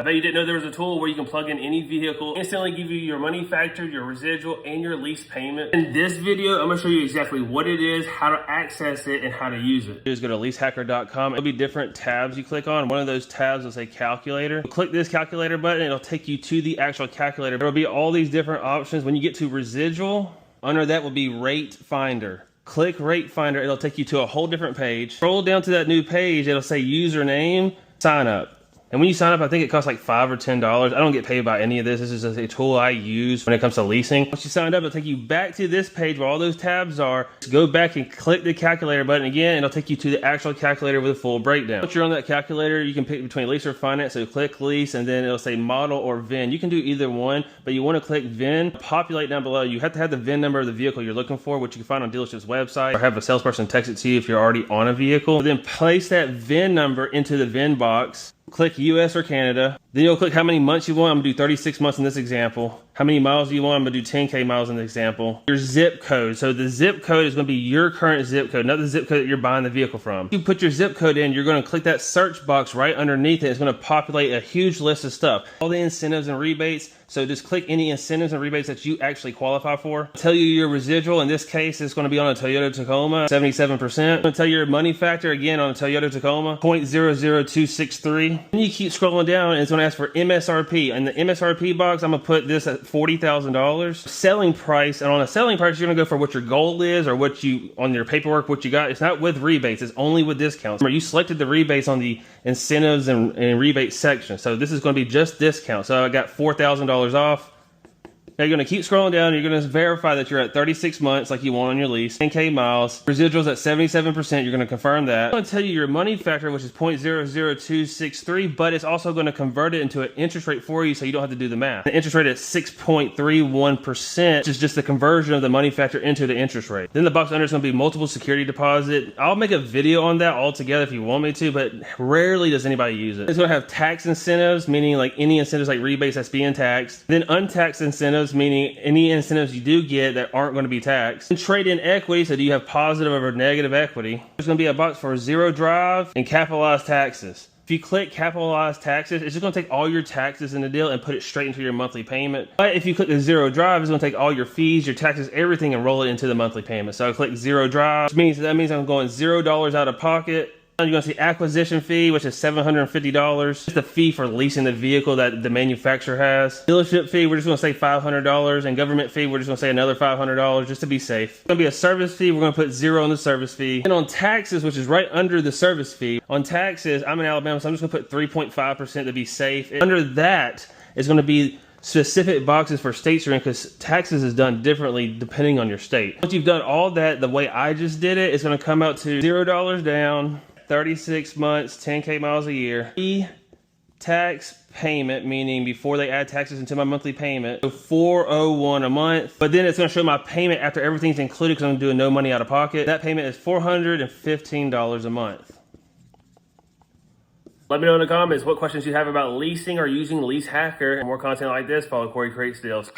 I bet you didn't know there was a tool where you can plug in any vehicle, instantly give you your money factor, your residual, and your lease payment. In this video, I'm gonna show you exactly what it is, how to access it, and how to use it. Just go to LeaseHackr.com. There'll be different tabs you click on. One of those tabs will say calculator. Click this calculator button, it'll take you to the actual calculator. There'll be all these different options. When you get to residual, under that will be rate finder. Click rate finder, it'll take you to a whole different page. Scroll down to that new page, it'll say username, sign up. And when you sign up, I think it costs like $5 or $10. I don't get paid by any of this. This is just a tool I use when it comes to leasing. Once you signed up, it'll take you back to this page where all those tabs are. Just go back and click the calculator button again, and it'll take you to the actual calculator with a full breakdown. Once you're on that calculator, you can pick between lease or finance. So click lease, and then it'll say model or VIN. You can do either one, but you want to click VIN. Populate down below. You have to have the VIN number of the vehicle you're looking for, which you can find on dealership's website, or have a salesperson text it to you if you're already on a vehicle. Then place that VIN number into the VIN box. Click US or Canada. Then you'll click how many months you want. I'm gonna do 36 months in this example. How many miles do you want? I'm gonna do 10K miles in the example. Your zip code. So the zip code is gonna be your current zip code, not the zip code that you're buying the vehicle from. You put your zip code in, you're gonna click that search box right underneath it. It's gonna populate a huge list of stuff. All the incentives and rebates. So just click any incentives and rebates that you actually qualify for. Tell you your residual. In this case, it's gonna be on a Toyota Tacoma, 77%. I'm gonna tell you your money factor again on a Toyota Tacoma, 0.00263. Then you keep scrolling down and it's gonna ask for MSRP. In the MSRP box, I'm gonna put this at $40,000. Selling price, and on a selling price, you're gonna go for what your goal is or what you, on your paperwork, what you got. It's not with rebates, it's only with discounts. Remember, you selected the rebates on the incentives and rebate section. So this is gonna be just discount. So I got $4,000 off. Now you're going to keep scrolling down. You're going to verify that you're at 36 months like you want on your lease. 10K miles. Residuals at 77%. You're going to confirm that. I'm going to tell you your money factor, which is 0.00263, but it's also going to convert it into an interest rate for you so you don't have to do the math. The interest rate is 6.31%, which is just the conversion of the money factor into the interest rate. Then the box under is going to be multiple security deposit. I'll make a video on that all together if you want me to, but rarely does anybody use it. It's going to have tax incentives, meaning like any incentives like rebates that's being taxed. Then untaxed incentives, meaning any incentives you do get that aren't going to be taxed. And trade in equity, so do you have positive or negative equity? There's going to be a box for zero drive and capitalized taxes. If you click capitalized taxes, it's just going to take all your taxes in the deal and put it straight into your monthly payment. But if you click the zero drive, it's going to take all your fees, your taxes, everything, and roll it into the monthly payment. So I click zero drive, which means that means I'm going $0 out of pocket. You're going to see acquisition fee, which is $750. It's the fee for leasing the vehicle that the manufacturer has. Dealership fee, we're just going to say $500. And government fee, we're just going to say another $500 just to be safe. It's going to be a service fee. We're going to put 0 on the service fee. And on taxes, which is right under the service fee, on taxes, I'm in Alabama, so I'm just going to put 3.5% to be safe. And under that is going to be specific boxes for states you're in, because taxes is done differently depending on your state. Once you've done all that, the way I just did it, it's going to come out to $0 down, 36 months, 10K miles a year. Tax payment, meaning before they add taxes into my monthly payment, so $401 a month. But then it's going to show my payment after everything's included because I'm doing no money out of pocket. That payment is $415 a month. Let me know in the comments what questions you have about leasing or using LeaseHackr. And more content like this, follow Corey Creates Deals.